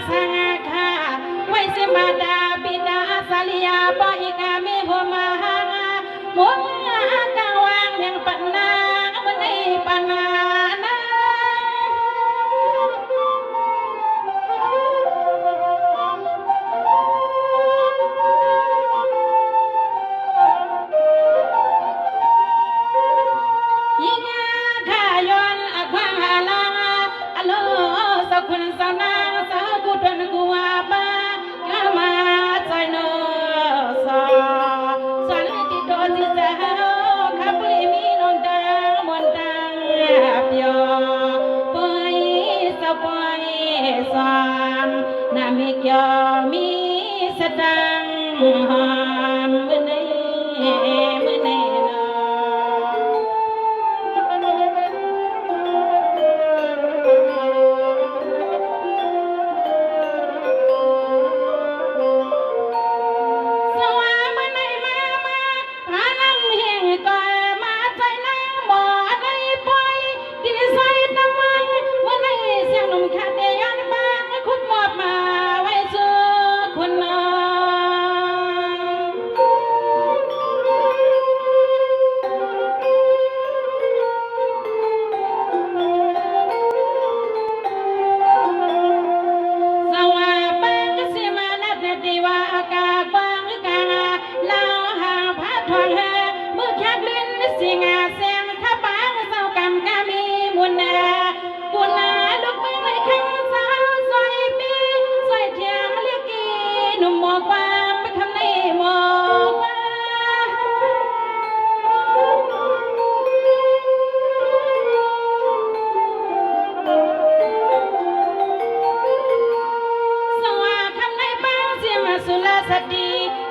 สังฆาไว้สิมาดาบิดาสาลียาปอิกามิโหมามุงกาวางยังปันนามันในปันนาคุณสานาสากุตันกุอาบากามาใจโนสาสันติโตจิจาขับลิมีนนดังมนดังเปียวปอยสปอยสามนามิเกียวมีสตังหามมือในมือใน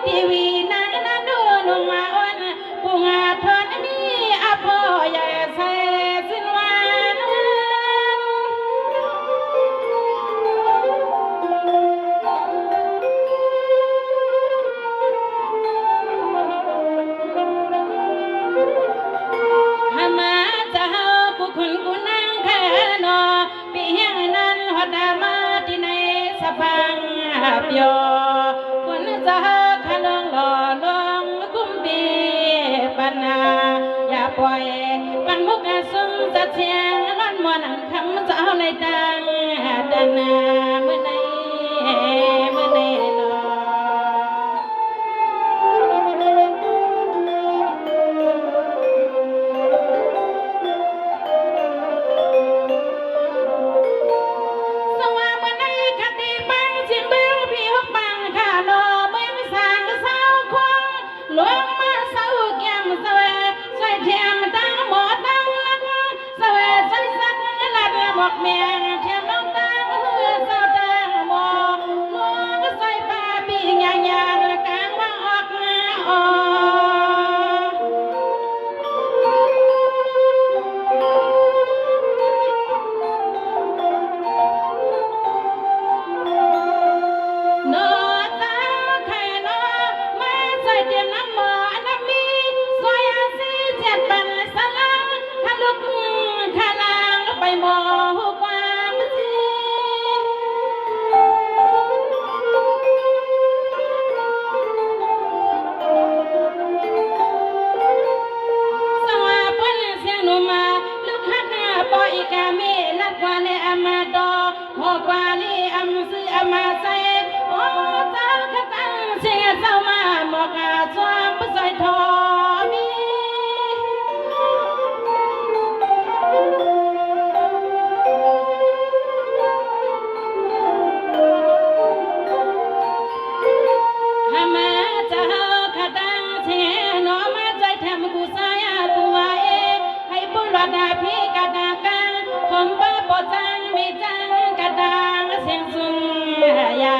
ทีวีนังนันดูนมาวันปุงอาทอนมีอภอยใส่สินวานหามาจะเฮาผู้คนกูนั่งแค่นอปีเฮียงนั้นหอดมาที่ในสะพังเปียวคนจะขลองหล่อลองกุมบีปัญหาอย่าปล่อยปันมุกสุ่มจะเชียงร้อนมวนคำจะเอาในดังดันเมื่อในเมื่อในนอแม่เทียมน้องตาเฮือเจ้าตาหมอกมองก็ใส่ผ้าปีกยางละกลางว่าออกมาออนอตาไข่นอมาใส่เตียมน้ำหมอน้ำมีซอยอาซีเจ็ดปันสลังขาลุกขาลางไปหมอกามีลักวาเลอามาดอหอกวาลีอัมซีอามาไซโอตาขตังเสียเจ้ามาหมอกาสวามปใส่ทอมีหามาจะเฮาขตังเสียหนอมาใจแถมกูสายกูวาเอให้ปุรดาพี่กะดาผมป้าปอจังมีจังกระดังเสียงสุนยา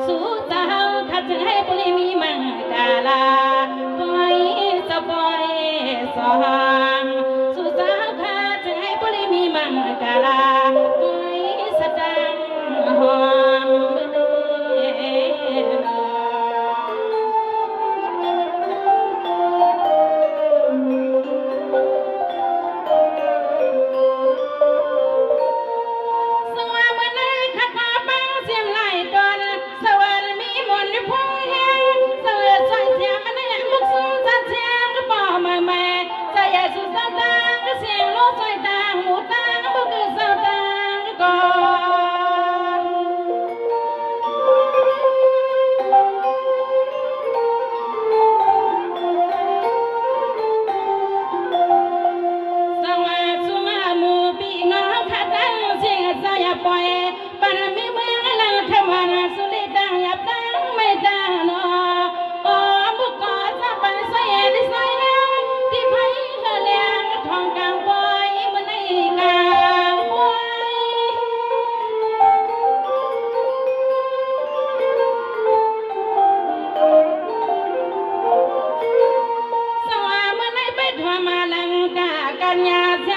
สู้เจ้าขัดจึงให้ปุริมีมังกาลาปอยสปอยสองสู้เจ้าขัดจึงให้ปุริมีมังกาลาปอยสดังหอมเมื่อ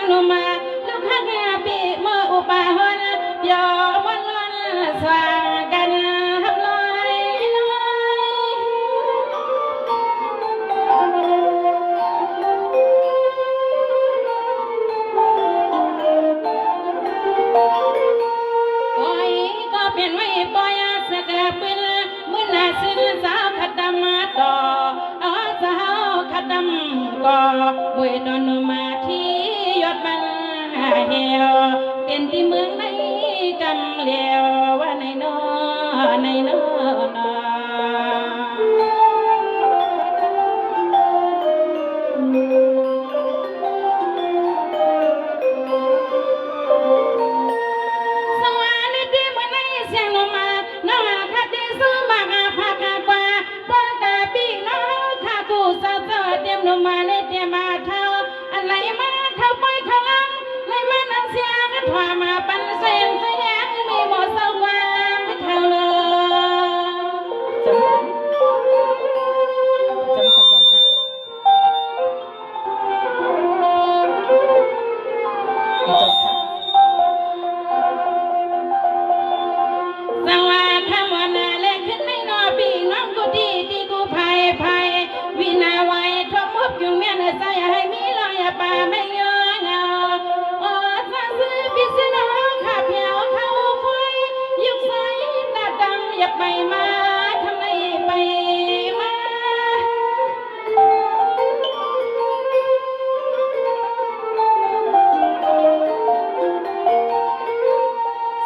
งนุมาลูกฮักปีเมื่ออุปาหนยอมันล้นสว่างกันทำลอยปล่อยก็เปลี่ยนไว้ปล่อยสกาปืนมือหน้าซื้อสาวขัดดำมาต่อสาวขัดดำก็มวยตอนมาที่ยอดบังเหี่ยวเป็นที่เมืองในกำเลียวว่าในนอในนอนอสวรรค์ที่เมืองในเสียงลงมาน้องขัดที่ซื้อมาพากากว่าป้องตาปีน้องข้ากูเสือเตรียมลงมาในเตรียมมาเท่าอะไรมาเข้าไปเข้าลังเลยมานั่งเสียงกันถวามาปันเส้นเสียงมีหมดสว่างไม่เข้าเลยจำขอบใจค่ะจบค่ะสวัสดีวันนาเล็กขึ้นในนอปีน้องกูดีที่กูภัยวินาไว้ทบมุบอยู่เมียนใส่ให้มีลอยป่าไม่เยอะเงาซาซื้อพิษน้องข้าเพียวเข้าคอยยุกใส่ตาดำอย่าไปมาทำไมไปมา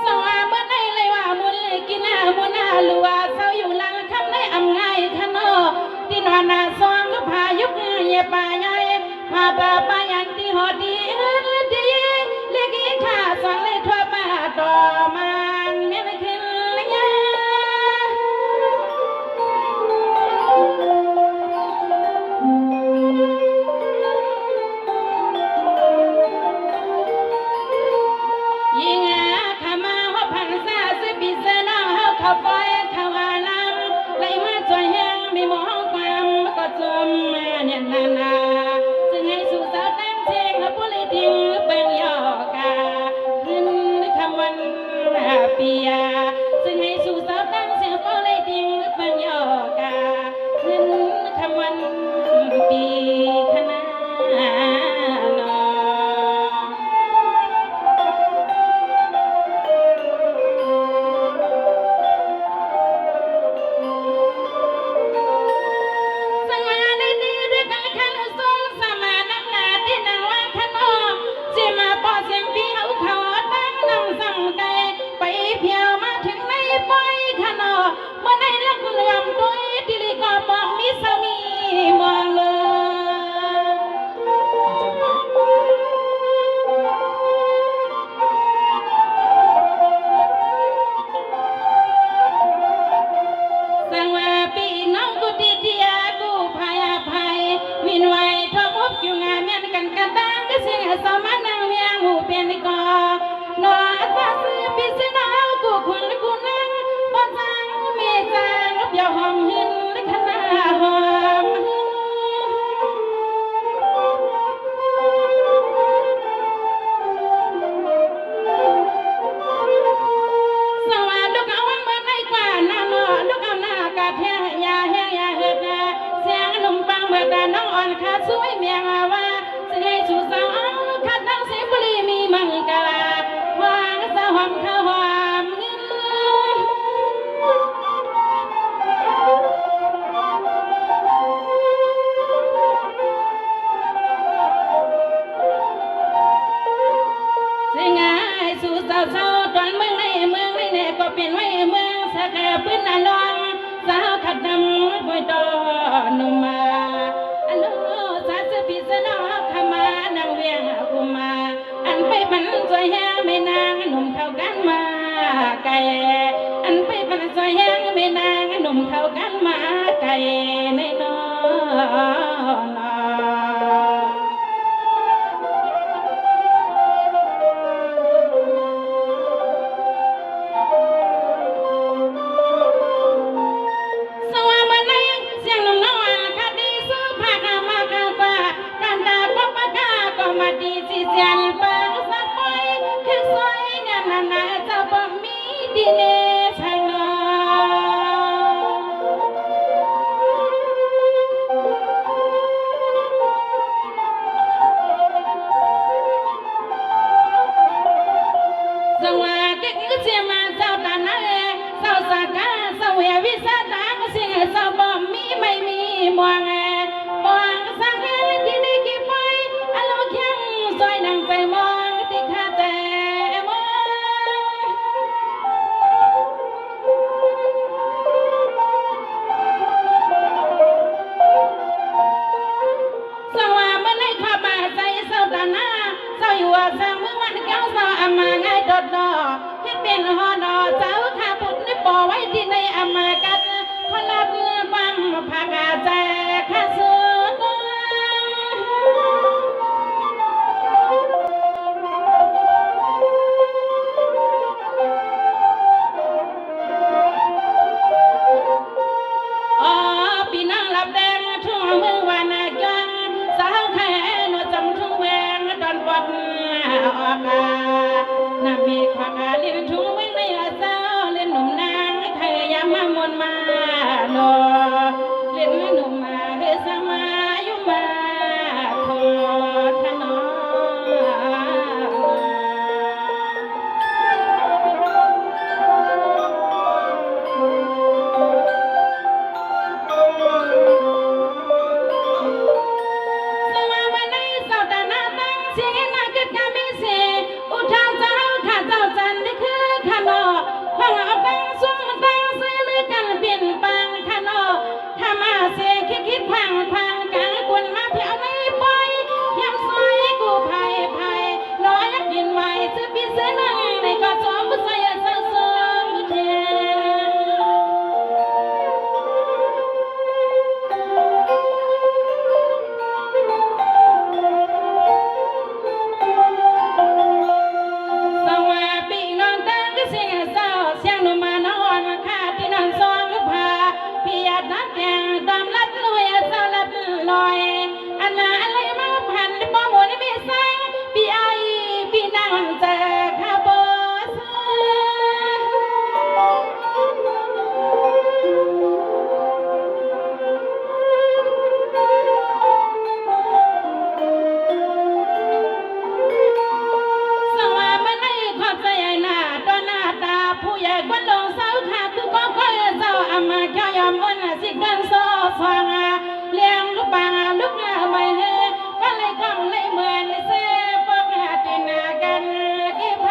สว่าเมื่อไหร่เลยว่ามุนกินมุนลัวเศร้าอยู่หลังคำในอำไงขนอที่นอนนาซองก็พายุกเงียป่าใหญ่พาป่ายันที่หอดีดีเล็กข้าสองเลยทั่วป่าต่อมันเมียนขึ้นยายิงข้ามาหัวพันซาสิบิเซน้องเขาปล่อยเขาอาลำเลยมาจอยแห้งไม่มองความก็จมเนี่ยนาจึงให้สู่สาวตั้งเชงและผู้เลยทิ้งเบิ่งยอกาขึ้นคำวันปียซึ่งให้สู่สาวตั้งเชงผู้เลยทิ้งเบิ่งยอกาขึ้นคำวันปีคณะนอไปเพียวมาถึงในปอยขนอเมื่อในลักรวมด้วยที่ลีก็มองมิสมีมองเลยสังว่าปีน้องกูดีเดียกูพายอภัยวินไว้ทบพอยู่งานเมียนกันกันตั้งก็เสียสมานังเมียงหูเป็นกอนอซาซื้อพิษน้องกูคุณกูนั่งบ่จังมีจังเปียวหอมหินขนาหอมสวัสดีลูกเอาวันเมื่อไหร่กว่าน้านอลูกเอาหน้ากาแห้งยาแห้งยาเห็ดเสียงนุ่มปังเมื่อตาน้องอ่อนขาสวยเมียงว่าสิให้ชูสาวขัดนั่งเสียบุรีมีมังกรวางสะหอมข้าวหอมเงินสิง่ายสู่สาวตอนเมืองในเนี่ยก็เป็นไว้เมืองสกาปืนลองสาวขัดดำป่วยต่อนุ่มมาอันโลสาสพิษนอขมานางเวียงกุมาอันไปปันสวยแห้งไม่นางหนุ่มเข้ากันมาไก่อันไปปันสวยแห้งไม่นางหนุ่มเข้ากันมาไก่ในนอมาดีสิเซียน มองมองสังเกตที่ได้กี่ไปอารมณ์แข็งซอยนั่งใจมองติดขาใจมองสว่าเมื่อในข้าบาใจเศร้าตาหน้าเศร้าอยู่ว่าสร้างเมื่อวันเก้าเศร้าอามาง่ายดดดอให้เป็นหอดอเจ้าข้าพุทธในป่อไว้ที่ในอามากัดพลัดความภากาใจข้าสุดอ๋อปีนั่งหลับแดงทุ่งมือวานาจังสาวแค่นวดจำทุ่งแวงดอนปอดออกาน้ำมีขวากาเล่นทุ่งแวงในอาเจ้าเล่นหนุ่มนางไทยยามามนมาโนเล่นหนุ่มมาเฮสมายุมาโคทนอสว่าวันในเศร้าตาหน้าตั้งเสียงนาเกิดกามิเสอุทานเจ้าข้าเจ้าจันนี่คือข้านอห้องเอาตั้งซุ้มตั้งเสื้อเลือกันเปลี่ยนปังข้านอถ้ามาเสคิดพังกันกวนมาเที่ยวในปอยยำซอยกูภัยน้อยยักยินไว้ซื้อพี่ซื้อนั่งในก็จอมบุษยสังสมเทียสว่าปีนอนตั้งก็เสียงเศร้าเสียงหนุ่มมานอนข้าที่นอนซองก็พาพี่อยากนัดแดงตามลัดลอยเศร้าลัดลอยอันน่ะอะไรมาพันป้อมวนไม่ใส่พี่ไอพี่นั่งเจอข้าบอสสว่ามันในความใจหน้าตอนหน้าตาผู้ใหญ่คนลงเสาขาคือก็ค่อยเจ้าอามาแก้วยอมอ้นสิกันโซ่ฟังเลี้ยงลูกบางลูกหน้าไม่เฮก็เลยกองเลยเหมือนเซ่พวกหาตีนากันกี่เพ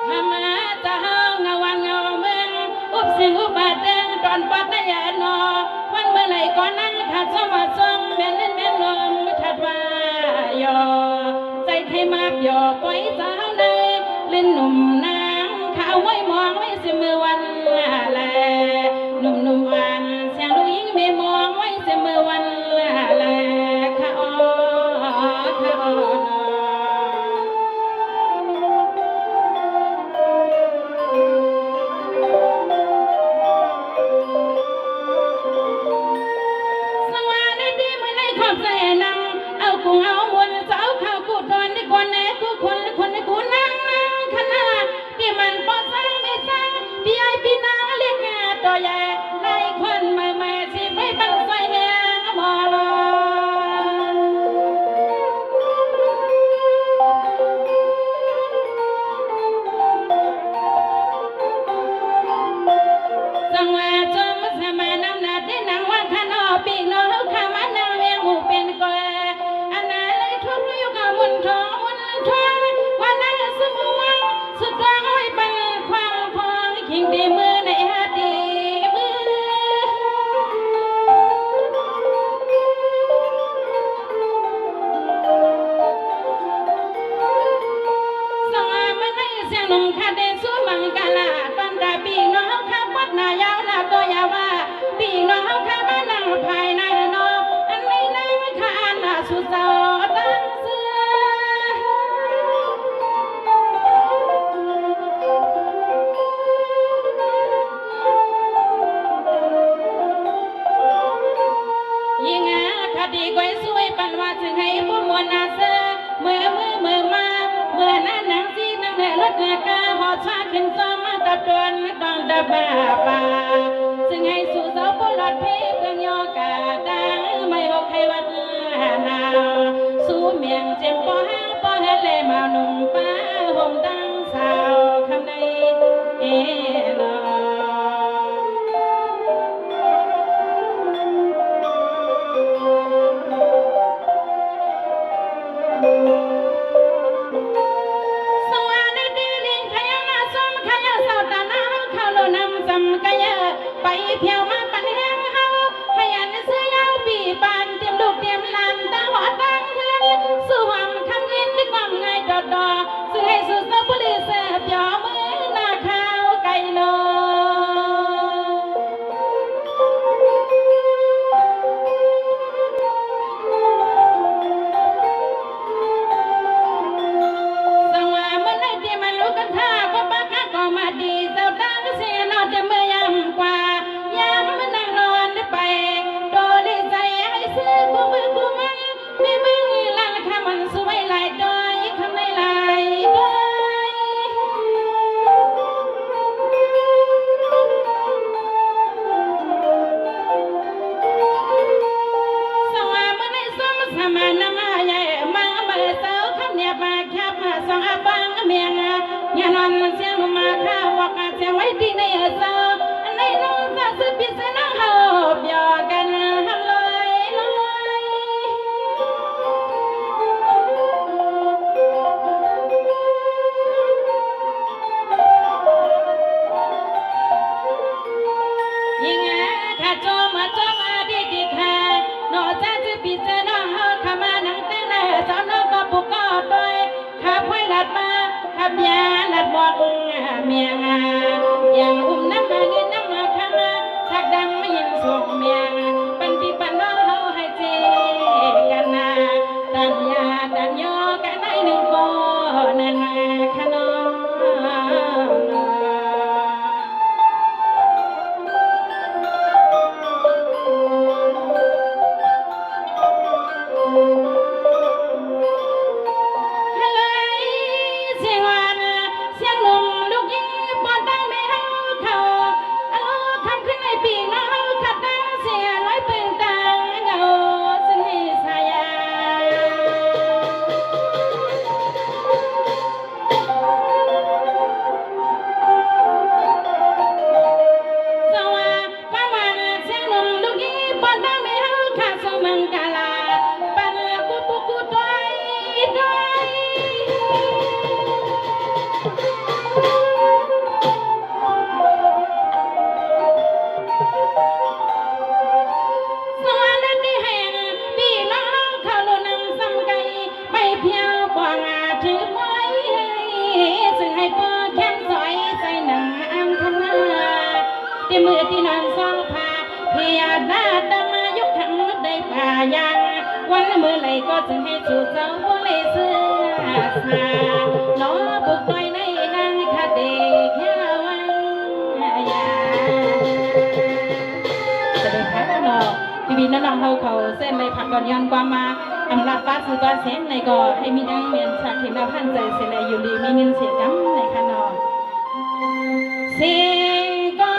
หามาจะเฮาเงาวันเงาเมืองอุบสิงอุบาดแดงตอนปัดได้ยานอวันเมื่อไหร่ก่อนนั้นขาดสมาสมแม่เล่นแม่ลมถัดว่ายอใจไทยมากยอปล่อยสาวในเล่นหนุ่มนางข้าวไว้มองไว้สิมือวันแลหนุ่มวันเสียงลูกหญิงไม่มองไว้สิมือวันแลข้าอ้อข้าอ้อ สว่าในดีเมื่อในขอบใจนังเอากูเอามวลเจ้าข้าวกูดอนได้คนแน่กูคนได้กูนั่งขนาดที่มันปอดสร้างไม่สร้างพี่ไอพี่นางเรียกงาตัวใหญ่ไล่คนมาสิไม่บังใส่แหงมอลสังว่าจมสมานำนาที่นางวันขนอปีกน้องข้ามันนางเวียงหูเป็นก้อยอันนั้นเลยทุกอยู่กับมุนทองวันนั้นสมวังสุดท้ายเป็นความพองขิงดีมือในหาดีมือสว่ามันในเสียงหนุ่มคาเดสู้มังกาลาตอนดาปีน้องข้าวัดนายาวลาตัวยาว่าปีน้องข้ามานั่งภายในนออันไม่นั่งข้าอันน่าสุดเจ้าตั้งเสือยิ่งคดีก้อยสวยปันว่าจึงให้ผู้มวลนาเสเมื่อมาเมื่อนั้นนางซีนางแหล่รถเงากาหอชาขึ้นซ้อมมาตัดดวนต้องดับบ้าป่าจึงให้สู่เสาปลอดเพเพื่อนยอกาดังไม่หกใครวัดนาสู่ งเจ็บป้อห้างป้อเฮ็ดเลยมาหนุ่มป้าห่มตั้งสาวคำในเอลอสวรรค์ดีลิงขยันมาซ้อมขยันสาวตาหน้าเขาโลนำจำกะเยอะไปเที่ยวมาปันแห้งเฮาขยันเสื้อยาวปีปานเตรียมลูกเตรียมหลานตาหอดตั้งเฮือนสู่หำคำยินด้วยความง่ายดอดสู่ให้สู่เสื้อบุรีเสียบยอมือหน้าขาวไก่โลสังว่าเมื่อไหร่ที่มันรู้กันท่าก็ปักฮักก็มาดีเจ้าตาก็เสียนอนจะเมื่อยำกว่ายำมันนั่งนอนได้ไปโดดีใจให้ซื้อกูมือกูมันไม่มึงลันคำมันสวยหลายดอยคำในหลายดอยสว่าเมื่อในสมสมานมาใหญ่มาเมื่อเจ้าคำเนี่ยมาแคบมาสองอาบังเมียงยานอนเสียงมาข้าววักเสียงไว้ที่ในเจ้าในน้องจะสืบพิษน้องเฮาเบียกันฮัลโหลยิ่งถ้าโจมาดีดีค่ะนอกจากจะพิจารณาเฮาขมานังแต่งหน้าสาวน้องก็ปุกก็ต้อยขับไว้หลัดมาขับยาหลัดบอกเมียงอย่างอุ้มน้ำมาเงินน้ำมาข้าสักดำไม่ยิงส่งเมียงปันปีปันน้องเฮาให้เจกันนาตันยาตันโยกันได้หนึ่งโกนั่นขนมเสียงหวานเสียงหนุ่มลูกยิงปอนตั้งไม่เฮาเขาคำขึ้นในปีกน้องขัดตั้งเสียร้อยปืนต่างเงาซึ่งให้สายาสว่าความหวานเสียงหนุ่มลูกยิงปอนตั้งไม่เฮาขาดสมังกาลาปันกูปุกูต้อยต้อยสวัสดีแห่งพี่น้องเขาโลนำสำไก่ไปเพียวกว่างาถือไว้ซึ่งให้พ่อแค้มสอยใส่หนังอังคณาที่มือที่นอนซองผ้าเพียดาดมายุคขังได้ผ่ายังวันมือไหลก็จึงให้สู่เจ้าผู้เลยเสื้อสาน้อบุกไปในนางคดีแค่วันยาจะได้พักนอทีวีน้องเฮาเขาเส้นในผักก่อนย้อนความมาอำลาป้าซื้อก้อนเส้นในก็ให้มีดังเมียนฉากเห็นดาวพันใจเสนอยู่ดีมีเงินเสียกัในขนมเสียก่อ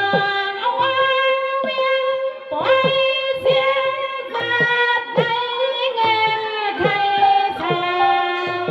นเอาไว้เวียนปล่อยเสียบาดในเงินไทยสาว